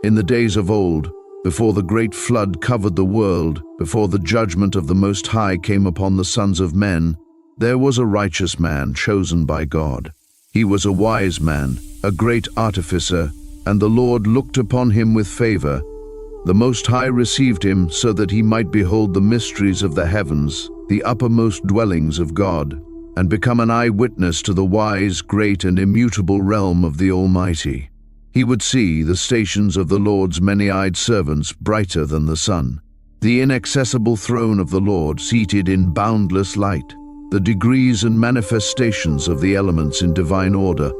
In the days of old, before the great flood covered the world, before the judgment of the Most High came upon the sons of men, there was a righteous man chosen by God. He was a wise man, a great artificer, and the Lord looked upon him with favor. The Most High received him so that he might behold the mysteries of the heavens, the uppermost dwellings of God, and become an eyewitness to the wise, great, and immutable realm of the Almighty. He would see the stations of the Lord's many-eyed servants brighter than the sun, the inaccessible throne of the Lord seated in boundless light, the degrees and manifestations of the elements in divine order,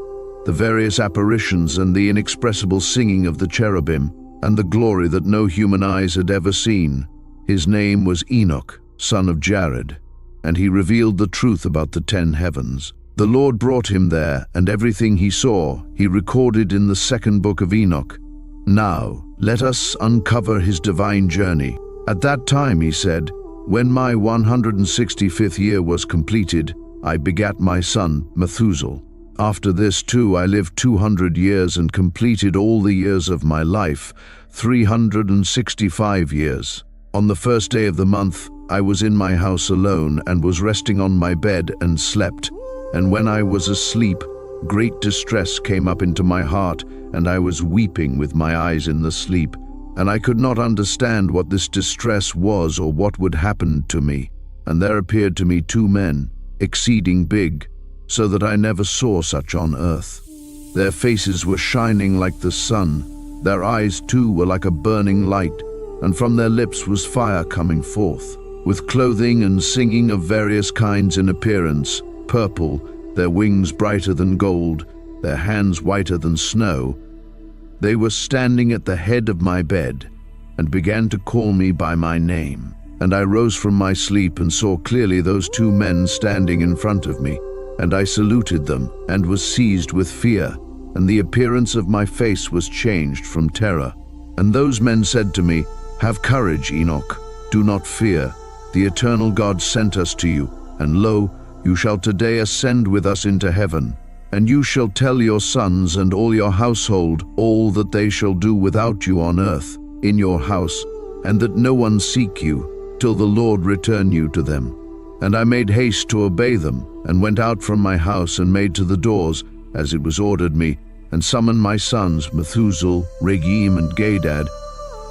the various apparitions and the inexpressible singing of the cherubim, and the glory that no human eyes had ever seen. His name was Enoch, son of Jared, and he revealed the truth about the 10 heavens. The Lord brought him there, and everything he saw, he recorded in the second book of Enoch. Now, let us uncover his divine journey. At that time, he said, when my 165th year was completed, I begat my son, Methuselah. After this too I lived 200 years and completed all the years of my life, 365 years. On the first day of the month, I was in my house alone and was resting on my bed and slept. And when I was asleep, great distress came up into my heart, and I was weeping with my eyes in the sleep. And I could not understand what this distress was or what would happen to me. And there appeared to me 2 men, exceeding big, so that I never saw such on earth. Their faces were shining like the sun. Their eyes too were like a burning light, and from their lips was fire coming forth. With clothing and singing of various kinds in appearance, purple, their wings brighter than gold, their hands whiter than snow, they were standing at the head of my bed, and began to call me by my name. And I rose from my sleep and saw clearly those 2 men standing in front of me, and I saluted them, and was seized with fear, and the appearance of my face was changed from terror. And those men said to me, "Have courage, Enoch, do not fear. The eternal God sent us to you, and lo, you shall today ascend with us into heaven. And you shall tell your sons and all your household all that they shall do without you on earth, in your house, and that no one seek you, till the Lord return you to them." And I made haste to obey them, and went out from my house and made to the doors, as it was ordered me, and summoned my sons, Methuselah, Regem, and Gadad,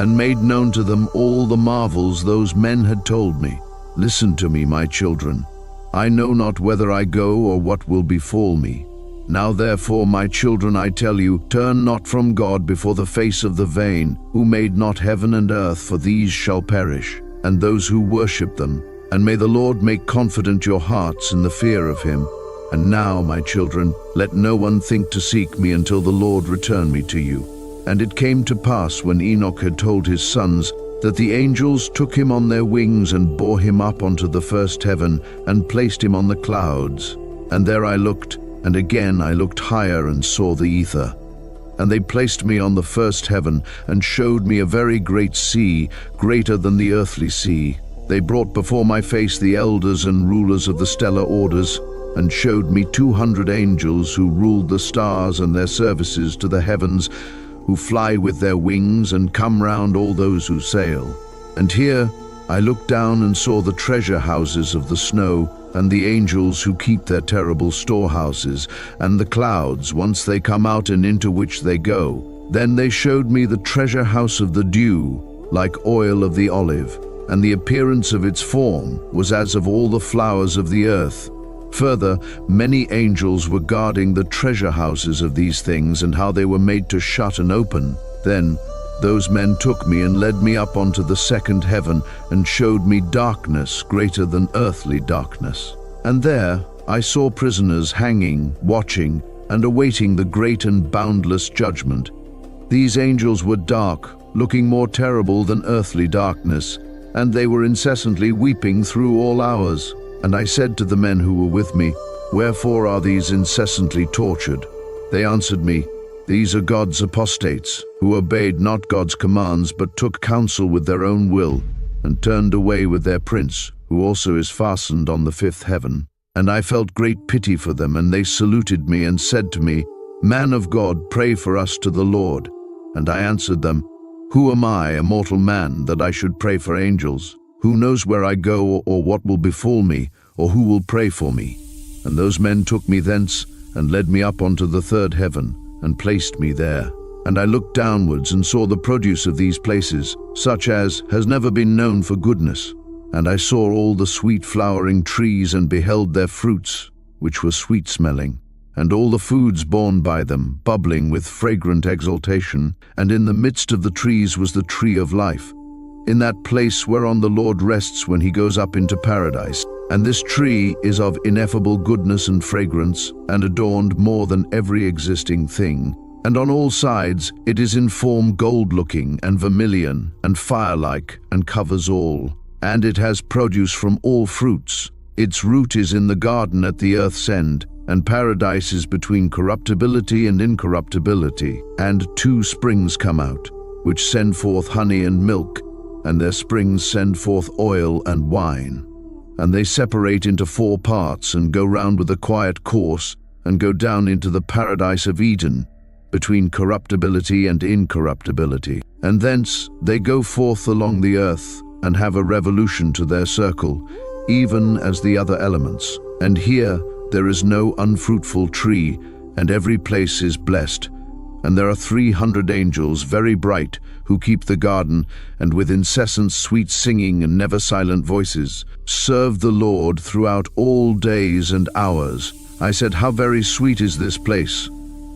and made known to them all the marvels those men had told me. Listen to me, my children. I know not whether I go or what will befall me. Now therefore, my children, I tell you, turn not from God before the face of the vain, who made not heaven and earth, for these shall perish, and those who worship them. And may the Lord make confident your hearts in the fear of him. And now, my children, let no one think to seek me until the Lord return me to you. And it came to pass, when Enoch had told his sons, that the angels took him on their wings and bore him up unto the first heaven, and placed him on the clouds. And there I looked, and again I looked higher and saw the ether. And they placed me on the first heaven, and showed me a very great sea, greater than the earthly sea. They brought before my face the elders and rulers of the stellar orders, and showed me 200 angels who ruled the stars and their services to the heavens, who fly with their wings and come round all those who sail. And here I looked down and saw the treasure houses of the snow, and the angels who keep their terrible storehouses, and the clouds once they come out and into which they go. Then they showed me the treasure house of the dew, like oil of the olive, and the appearance of its form was as of all the flowers of the earth. Further, many angels were guarding the treasure houses of these things, and how they were made to shut and open. Then those men took me and led me up onto the second heaven, and showed me darkness greater than earthly darkness. And there I saw prisoners hanging, watching, and awaiting the great and boundless judgment. These angels were dark, looking more terrible than earthly darkness, and they were incessantly weeping through all hours. And I said to the men who were with me, "Wherefore are these incessantly tortured?" They answered me, "These are God's apostates, who obeyed not God's commands, but took counsel with their own will, and turned away with their prince, who also is fastened on the 5th heaven." And I felt great pity for them, and they saluted me and said to me, "Man of God, pray for us to the Lord." And I answered them, "Who am I, a mortal man, that I should pray for angels? Who knows where I go or what will befall me, or who will pray for me?" And those men took me thence and led me up onto the third heaven and placed me there. And I looked downwards and saw the produce of these places, such as has never been known for goodness. And I saw all the sweet flowering trees and beheld their fruits, which were sweet-smelling, and all the foods borne by them, bubbling with fragrant exaltation. And in the midst of the trees was the tree of life, in that place whereon the Lord rests when he goes up into paradise. And this tree is of ineffable goodness and fragrance, and adorned more than every existing thing. And on all sides it is in form gold-looking and vermilion and fire-like, and covers all. And it has produce from all fruits. Its root is in the garden at the earth's end, and paradise is between corruptibility and incorruptibility. And 2 springs come out, which send forth honey and milk, and their springs send forth oil and wine. And they separate into 4 parts, and go round with a quiet course, and go down into the paradise of Eden, between corruptibility and incorruptibility. And thence they go forth along the earth, and have a revolution to their circle, even as the other elements. And here there is no unfruitful tree, and every place is blessed. And there are 300 angels, very bright, who keep the garden, and with incessant sweet singing and never silent voices, serve the Lord throughout all days and hours. I said, "How very sweet is this place!"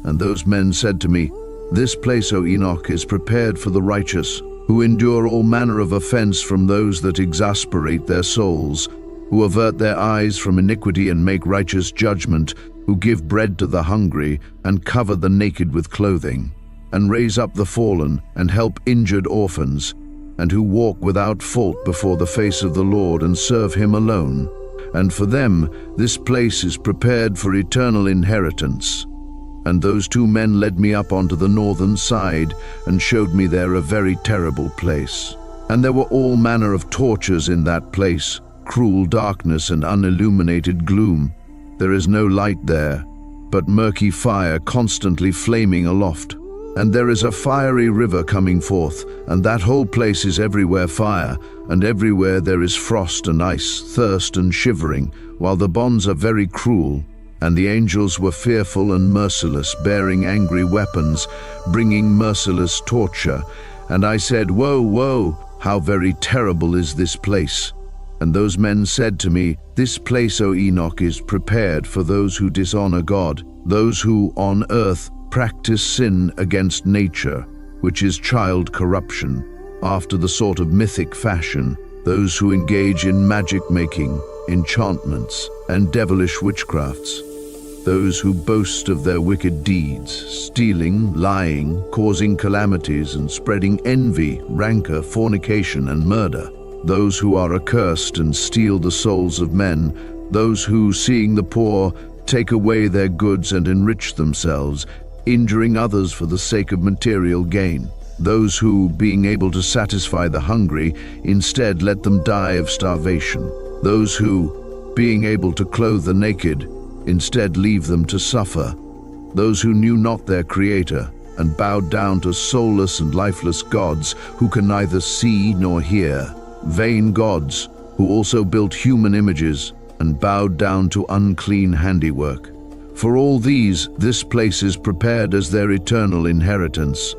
And those men said to me, "This place, O Enoch, is prepared for the righteous, who endure all manner of offense from those that exasperate their souls, who avert their eyes from iniquity and make righteous judgment, who give bread to the hungry and cover the naked with clothing, and raise up the fallen and help injured orphans, and who walk without fault before the face of the Lord and serve him alone. And for them this place is prepared for eternal inheritance." And those 2 men led me up onto the northern side, and showed me there a very terrible place. And there were all manner of tortures in that place, cruel darkness and unilluminated gloom. There is no light there, but murky fire constantly flaming aloft. And there is a fiery river coming forth, and that whole place is everywhere fire, and everywhere there is frost and ice, thirst and shivering, while the bonds are very cruel. And the angels were fearful and merciless, bearing angry weapons, bringing merciless torture. And I said, "Woe, woe, how very terrible is this place!" And those men said to me, "This place, O Enoch, is prepared for those who dishonor God, those who on earth practice sin against nature, which is child corruption, after the sort of mythic fashion, those who engage in magic-making, enchantments, and devilish witchcrafts, those who boast of their wicked deeds, stealing, lying, causing calamities, and spreading envy, rancor, fornication, and murder, those who are accursed and steal the souls of men, those who, seeing the poor, take away their goods and enrich themselves, injuring others for the sake of material gain, those who, being able to satisfy the hungry, instead let them die of starvation, those who, being able to clothe the naked, instead leave them to suffer, those who knew not their Creator, and bowed down to soulless and lifeless gods who can neither see nor hear, vain gods who also built human images and bowed down to unclean handiwork. For all these, this place is prepared as their eternal inheritance.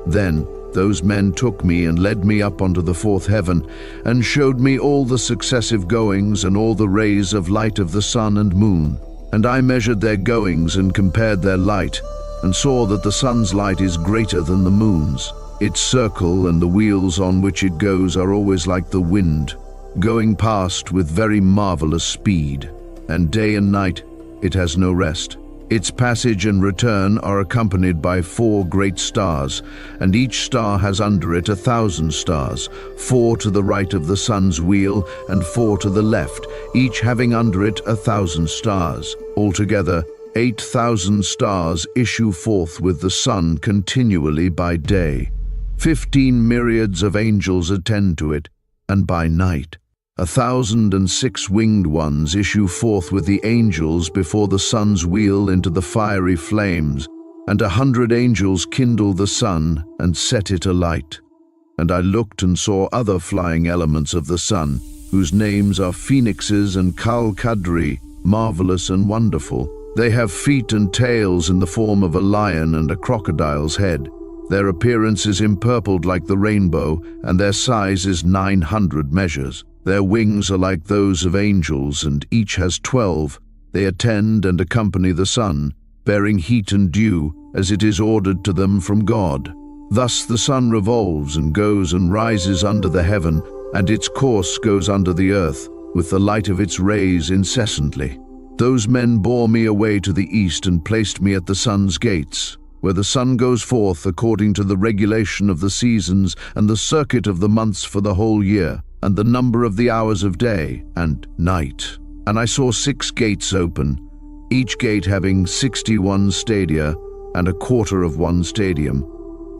Then those men took me and led me up onto the 4th heaven, and showed me all the successive goings and all the rays of light of the sun and moon. And I measured their goings and compared their light, and saw that the sun's light is greater than the moon's. Its circle and the wheels on which it goes are always like the wind, going past with very marvelous speed. And day and night it has no rest. Its passage and return are accompanied by 4 great stars, and each star has under it 1,000 stars, 4 to the right of the sun's wheel and 4 to the left, each having under it 1,000 stars. Altogether, 8,000 stars issue forth with the sun continually by day. 15 myriads of angels attend to it, and by night 1,006 winged ones issue forth with the angels before the sun's wheel into the fiery flames, And 100 angels kindle the sun and set it alight. And I looked and saw other flying elements of the sun, whose names are phoenixes and Kal-Kadri, marvelous and wonderful. They have feet and tails in the form of a lion and a crocodile's head. Their appearance is empurpled like the rainbow, and their size is 900 measures. Their wings are like those of angels, and each has 12. They attend and accompany the sun, bearing heat and dew, as it is ordered to them from God. Thus the sun revolves and goes and rises under the heaven, and its course goes under the earth, with the light of its rays incessantly. Those men bore me away to the east and placed me at the sun's gates, where the sun goes forth according to the regulation of the seasons and the circuit of the months for the whole year, and the number of the hours of day and night. And I saw 6 gates open, each gate having 61 stadia and a quarter of 1 stadium.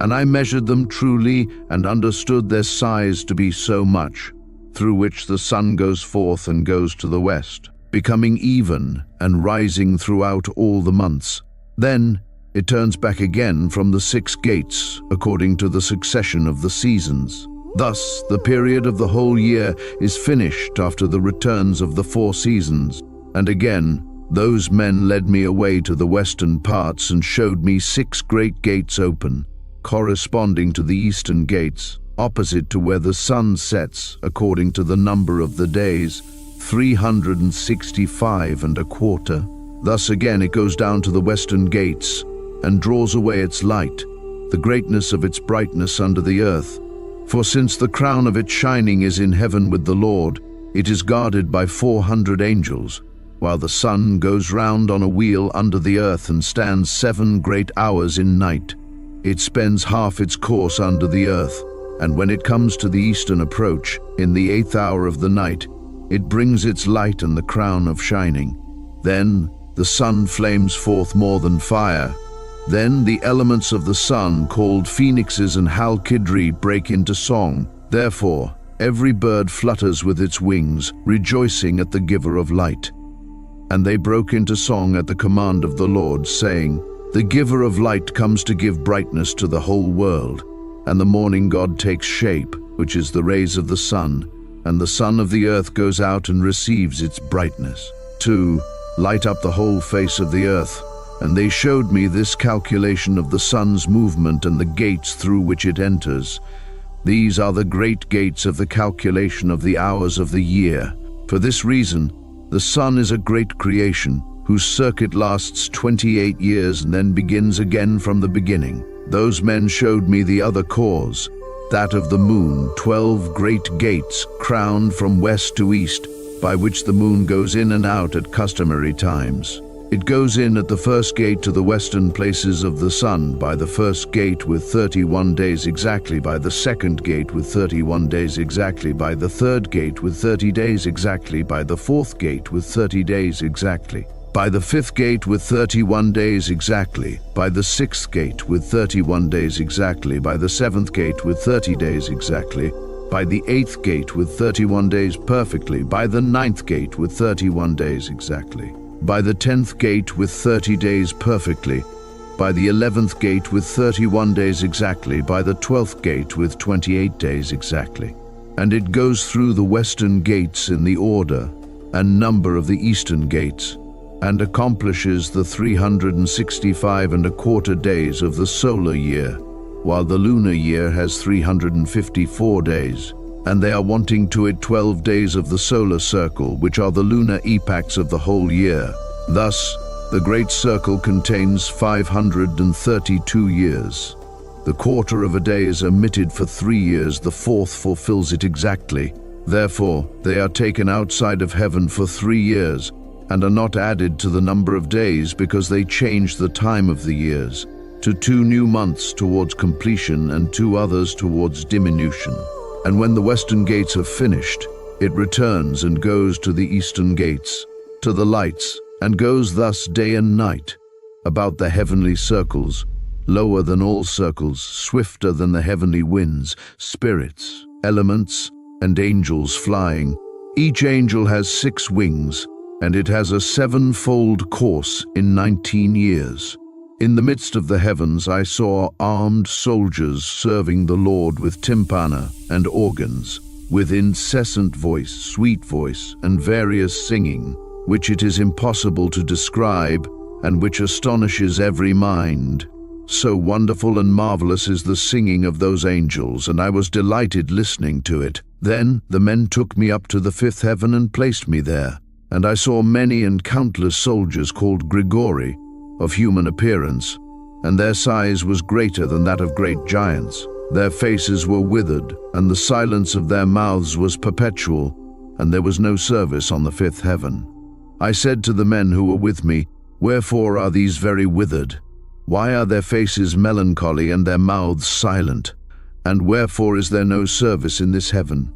And I measured them truly and understood their size to be so much, through which the sun goes forth and goes to the west, becoming even and rising throughout all the months. Then it turns back again from the 6 gates, according to the succession of the seasons. Thus the period of the whole year is finished after the returns of the 4 seasons. And again, those men led me away to the western parts and showed me 6 great gates open, corresponding to the eastern gates, opposite to where the sun sets, according to the number of the days, 365 and a quarter. Thus again it goes down to the western gates, and draws away its light, the greatness of its brightness under the earth. For since the crown of its shining is in heaven with the Lord, it is guarded by 400 angels, while the sun goes round on a wheel under the earth and stands 7 great hours in night. It spends half its course under the earth, and when it comes to the eastern approach, in the 8th hour of the night, it brings its light and the crown of shining. Then the sun flames forth more than fire. Then the elements of the sun, called phoenixes and Kal-Kadri, break into song. Therefore every bird flutters with its wings, rejoicing at the giver of light. And they broke into song at the command of the Lord, saying, "The giver of light comes to give brightness to the whole world." And the morning god takes shape, which is the rays of the sun, and the sun of the earth goes out and receives its brightness, to light up the whole face of the earth. And they showed me this calculation of the sun's movement and the gates through which it enters. These are the great gates of the calculation of the hours of the year. For this reason, the sun is a great creation, whose circuit lasts 28 years and then begins again from the beginning. Those men showed me the other cause, that of the moon, 12 great gates, crowned from west to east, by which the moon goes in and out at customary times. It goes in at the first gate to the western places of the sun, by the first gate with 31 days exactly, by the second gate with 31 days exactly, by the third gate with 30 days exactly, by the fourth gate with 30 days exactly, by the fifth gate with 31 days exactly, by the sixth gate with 31 days exactly, by the seventh gate with 30 days exactly, by the eighth gate with 31 days perfectly, by the ninth gate with 31 days exactly, by the 10th gate with 30 days perfectly, by the 11th gate with 31 days exactly, by the 12th gate with 28 days exactly. And it goes through the western gates in the order and number of the eastern gates, and accomplishes the 365 and a quarter days of the solar year, while the lunar year has 354 days. And they are wanting to it 12 days of the solar circle, which are the lunar epochs of the whole year. Thus, the great circle contains 532 years. The quarter of a day is omitted for 3 years, the fourth fulfills it exactly. Therefore, they are taken outside of heaven for 3 years, and are not added to the number of days, because they change the time of the years to 2 new months towards completion and 2 others towards diminution. And when the western gates have finished, it returns and goes to the eastern gates, to the lights, and goes thus day and night, about the heavenly circles, lower than all circles, swifter than the heavenly winds, spirits, elements, and angels flying. Each angel has 6 wings, and it has a 7-fold course in 19 years. In the midst of the heavens I saw armed soldiers serving the Lord with timpana and organs, with incessant voice, sweet voice, and various singing, which it is impossible to describe, and which astonishes every mind. So wonderful and marvelous is the singing of those angels, and I was delighted listening to it. Then the men took me up to the fifth heaven and placed me there, and I saw many and countless soldiers called Grigori, of human appearance, and their size was greater than that of great giants. Their faces were withered, and the silence of their mouths was perpetual, and there was no service on the fifth heaven. I said to the men who were with me, "Wherefore are these very withered? Why are their faces melancholy and their mouths silent? And wherefore is there no service in this heaven?"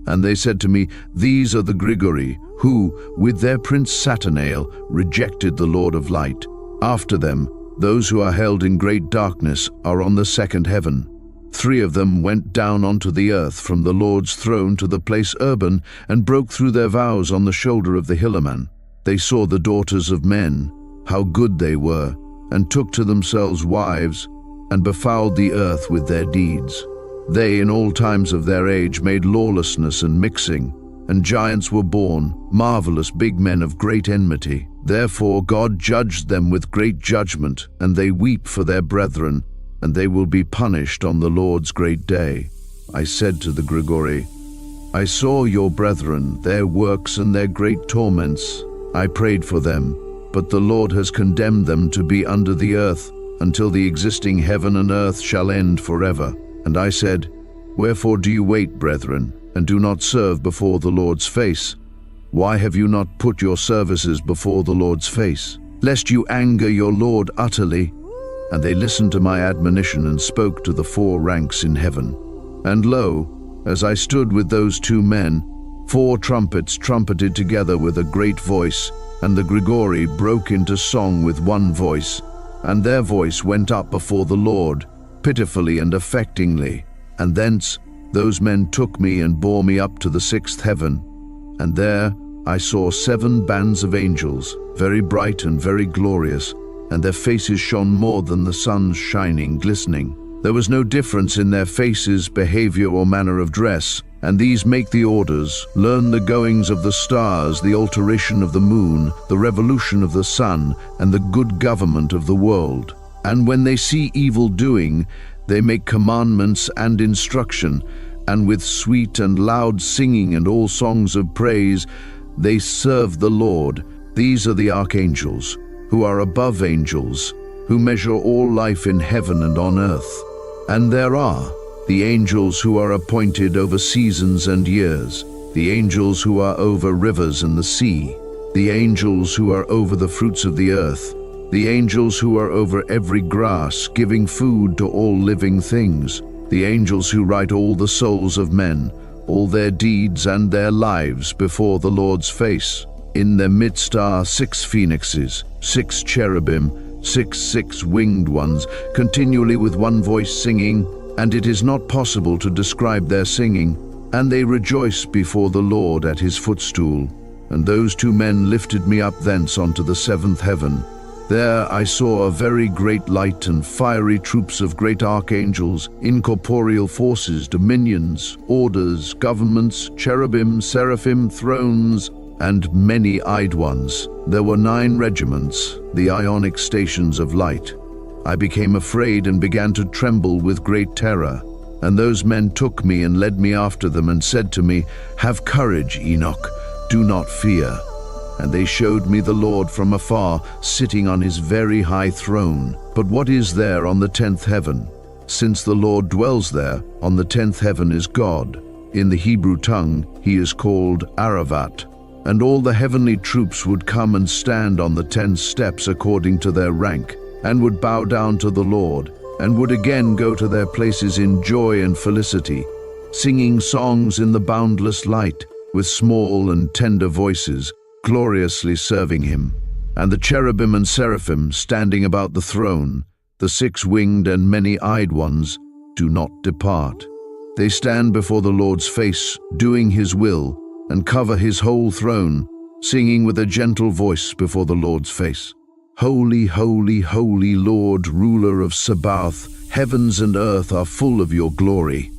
And they said to me, "These are the Grigori, who, with their prince Satanael, rejected the Lord of light. After them, those who are held in great darkness are on the second heaven. 3 of them went down onto the earth from the Lord's throne to the place Urban and broke through their vows on the shoulder of the Hilleman. They saw the daughters of men, how good they were, and took to themselves wives, and befouled the earth with their deeds. They, in all times of their age, made lawlessness and mixing, and giants were born, marvelous big men of great enmity. Therefore God judged them with great judgment, and they weep for their brethren, and they will be punished on the Lord's great day." I said to the Grigori, "I saw your brethren, their works and their great torments. I prayed for them, but the Lord has condemned them to be under the earth, until the existing heaven and earth shall end forever." And I said, "Wherefore do you wait, brethren, and do not serve before the Lord's face? Why have you not put your services before the Lord's face, lest you anger your Lord utterly?" And they listened to my admonition and spoke to the 4 ranks in heaven. And lo, as I stood with those 2 men, 4 trumpets trumpeted together with a great voice, and the Grigori broke into song with one voice, and their voice went up before the Lord, pitifully and affectingly. And thence those men took me and bore me up to the 6th heaven, and there I saw 7 bands of angels, very bright and very glorious, and their faces shone more than the sun's shining, glistening. There was no difference in their faces, behavior, or manner of dress, and these make the orders, learn the goings of the stars, the alteration of the moon, the revolution of the sun, and the good government of the world. And when they see evil doing, they make commandments and instruction, and with sweet and loud singing and all songs of praise, they serve the Lord. These are the archangels, who are above angels, who measure all life in heaven and on earth. And there are the angels who are appointed over seasons and years, the angels who are over rivers and the sea, the angels who are over the fruits of the earth, the angels who are over every grass, giving food to all living things, the angels who write all the souls of men, all their deeds and their lives before the Lord's face. In their midst are 6 phoenixes, 6 cherubim, 6 winged ones, continually with one voice singing, and it is not possible to describe their singing. And they rejoice before the Lord at his footstool. And those 2 men lifted me up thence onto the 7th heaven. There I saw a very great light and fiery troops of great archangels, incorporeal forces, dominions, orders, governments, cherubim, seraphim, thrones, and many-eyed ones. There were 9 regiments, the ionic stations of light. I became afraid and began to tremble with great terror. And those men took me and led me after them and said to me, "Have courage, Enoch, do not fear." And they showed me the Lord from afar, sitting on his very high throne. But what is there on the 10th heaven? Since the Lord dwells there, on the 10th heaven is God. In the Hebrew tongue, he is called Aravat. And all the heavenly troops would come and stand on the 10 steps according to their rank, and would bow down to the Lord, and would again go to their places in joy and felicity, singing songs in the boundless light, with small and tender voices, gloriously serving him. And the cherubim and seraphim standing about the throne, the 6-winged and many-eyed ones, do not depart. They stand before the Lord's face, doing his will, and cover his whole throne, singing with a gentle voice before the Lord's face. Holy, holy, holy Lord, ruler of Sabaoth, heavens and earth are full of your glory.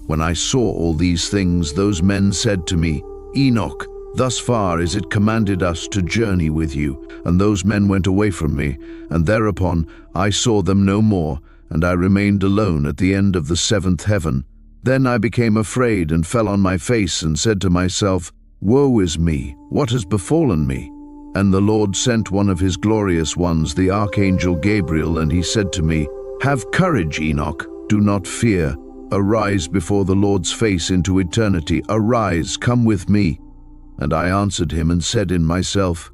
When I saw all these things, those men said to me, Enoch, thus far is it commanded us to journey with you. And those men went away from me, and thereupon I saw them no more, and I remained alone at the end of the seventh heaven. Then I became afraid and fell on my face and said to myself, Woe is me, what has befallen me? And the Lord sent one of his glorious ones, the archangel Gabriel, and he said to me, Have courage, Enoch, do not fear. Arise before the Lord's face into eternity. Arise, come with me. And I answered him and said in myself,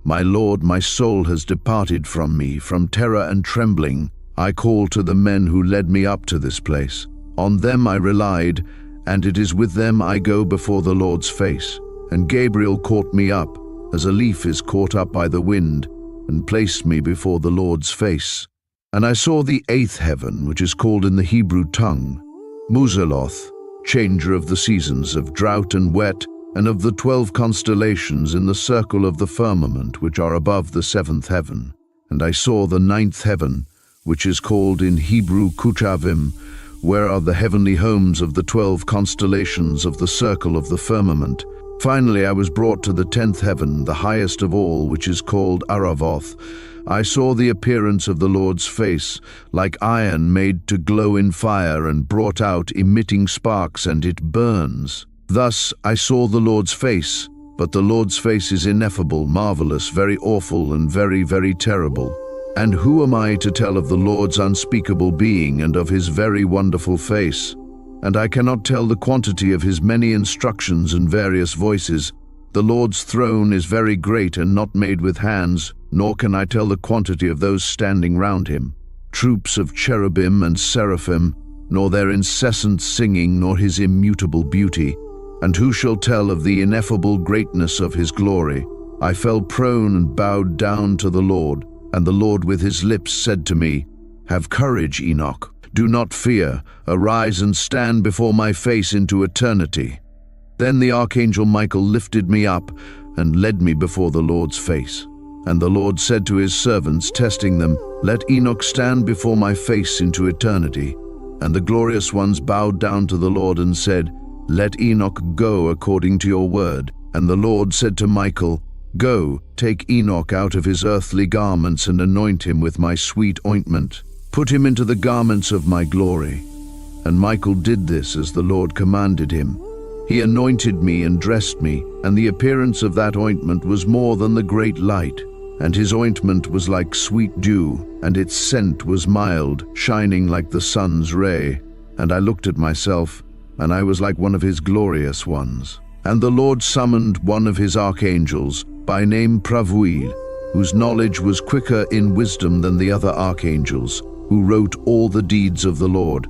My Lord, my soul has departed from me, from terror and trembling. I call to the men who led me up to this place. On them I relied, and it is with them I go before the Lord's face. And Gabriel caught me up, as a leaf is caught up by the wind, and placed me before the Lord's face. And I saw the eighth heaven, which is called in the Hebrew tongue, Muzeloth, changer of the seasons, of drought and wet, and of the 12 constellations in the circle of the firmament, which are above the seventh heaven. And I saw the ninth heaven, which is called in Hebrew Kuchavim, where are the heavenly homes of the 12 constellations of the circle of the firmament. Finally I was brought to the 10th heaven, the highest of all, which is called Aravoth. I saw the appearance of the Lord's face, like iron made to glow in fire and brought out, emitting sparks, and it burns. Thus I saw the Lord's face, but the Lord's face is ineffable, marvelous, very awful, and very, very terrible. And who am I to tell of the Lord's unspeakable being and of his very wonderful face? And I cannot tell the quantity of his many instructions and various voices. The Lord's throne is very great and not made with hands, nor can I tell the quantity of those standing round him, troops of cherubim and seraphim, nor their incessant singing, nor his immutable beauty. And who shall tell of the ineffable greatness of his glory? I fell prone and bowed down to the Lord, and the Lord with his lips said to me, Have courage, Enoch. Do not fear. Arise and stand before my face into eternity. Then the archangel Michael lifted me up and led me before the Lord's face. And the Lord said to his servants, testing them, Let Enoch stand before my face into eternity. And the glorious ones bowed down to the Lord and said, Let Enoch go according to your word. And the Lord said to Michael, Go, take Enoch out of his earthly garments and anoint him with my sweet ointment. Put him into the garments of my glory. And Michael did this as the Lord commanded him. He anointed me and dressed me, and the appearance of that ointment was more than the great light. And his ointment was like sweet dew, and its scent was mild, shining like the sun's ray. And I looked at myself, and I was like one of his glorious ones. And the Lord summoned one of his archangels, by name Pravuil, whose knowledge was quicker in wisdom than the other archangels, who wrote all the deeds of the Lord.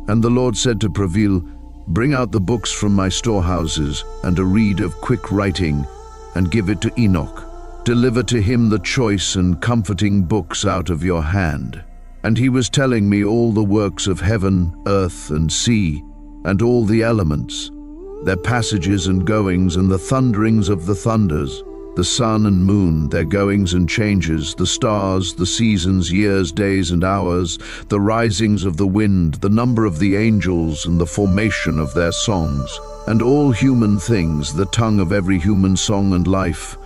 And the Lord said to Pravuil, Bring out the books from my storehouses, and a reed of quick writing, and give it to Enoch. Deliver to him the choice and comforting books out of your hand. And he was telling me all the works of heaven, earth, and sea, and all the elements, their passages and goings, and the thunderings of the thunders, the sun and moon, their goings and changes, the stars, the seasons, years, days, and hours, the risings of the wind, the number of the angels, and the formation of their songs, and all human things, the tongue of every human song and life,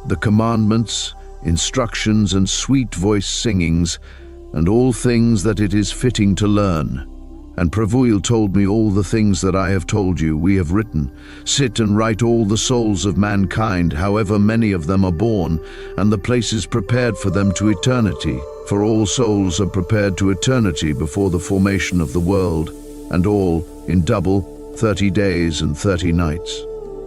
the commandments, instructions, and sweet-voiced singings, and all things that it is fitting to learn. And Pravuil told me all the things that I have told you, we have written. Sit and write all the souls of mankind, however many of them are born, and the places prepared for them to eternity. For all souls are prepared to eternity before the formation of the world, and all in double 30 days and 30 nights.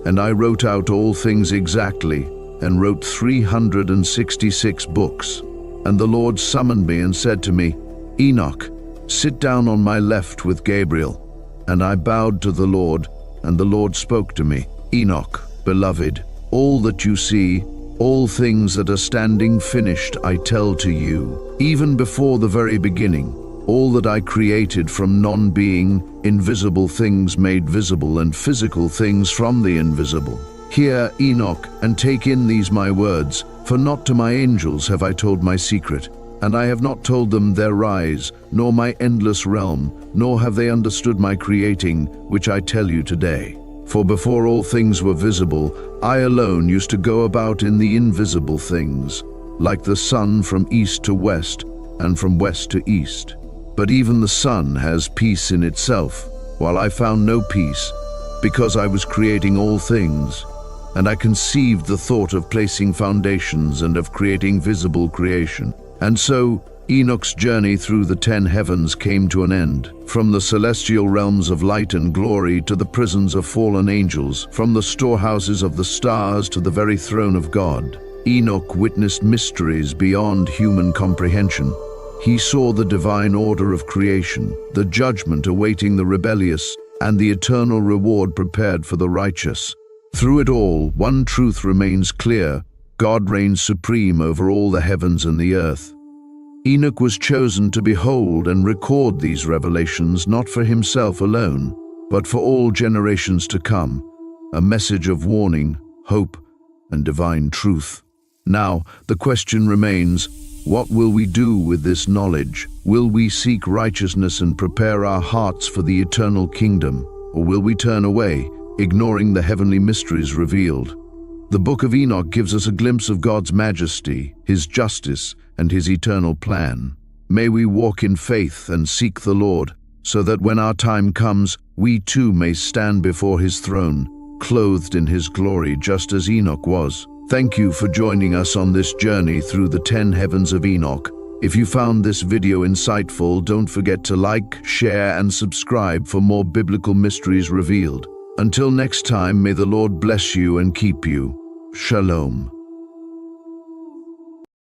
And I wrote out all things exactly, and wrote 366 books. And the Lord summoned me and said to me, Enoch, sit down on my left with Gabriel. And I bowed to the Lord, and the Lord spoke to me, Enoch, beloved, all that you see, all things that are standing finished, I tell to you, even before the very beginning, all that I created from non-being, invisible things made visible, and physical things from the invisible. Hear, Enoch, and take in these my words, for not to my angels have I told my secret, and I have not told them their rise, nor my endless realm, nor have they understood my creating, which I tell you today. For before all things were visible, I alone used to go about in the invisible things, like the sun from east to west, and from west to east. But even the sun has peace in itself, while I found no peace, because I was creating all things. And I conceived the thought of placing foundations and of creating visible creation. And so Enoch's journey through the 10 heavens came to an end, from the celestial realms of light and glory to the prisons of fallen angels, from the storehouses of the stars to the very throne of God. Enoch witnessed mysteries beyond human comprehension. He saw the divine order of creation, the judgment awaiting the rebellious, and the eternal reward prepared for the righteous. Through it all, one truth remains clear: God reigns supreme over all the heavens and the earth. Enoch was chosen to behold and record these revelations not for himself alone, but for all generations to come, a message of warning, hope, and divine truth. Now, the question remains, what will we do with this knowledge? Will we seek righteousness and prepare our hearts for the eternal kingdom, or will we turn away, ignoring the heavenly mysteries revealed? The book of Enoch gives us a glimpse of God's majesty, His justice, and His eternal plan. May we walk in faith and seek the Lord, so that when our time comes, we too may stand before His throne, clothed in His glory just as Enoch was. Thank you for joining us on this journey through the 10 heavens of Enoch. If you found this video insightful, don't forget to like, share, and subscribe for more biblical mysteries revealed. Until next time, may the Lord bless you and keep you. Shalom.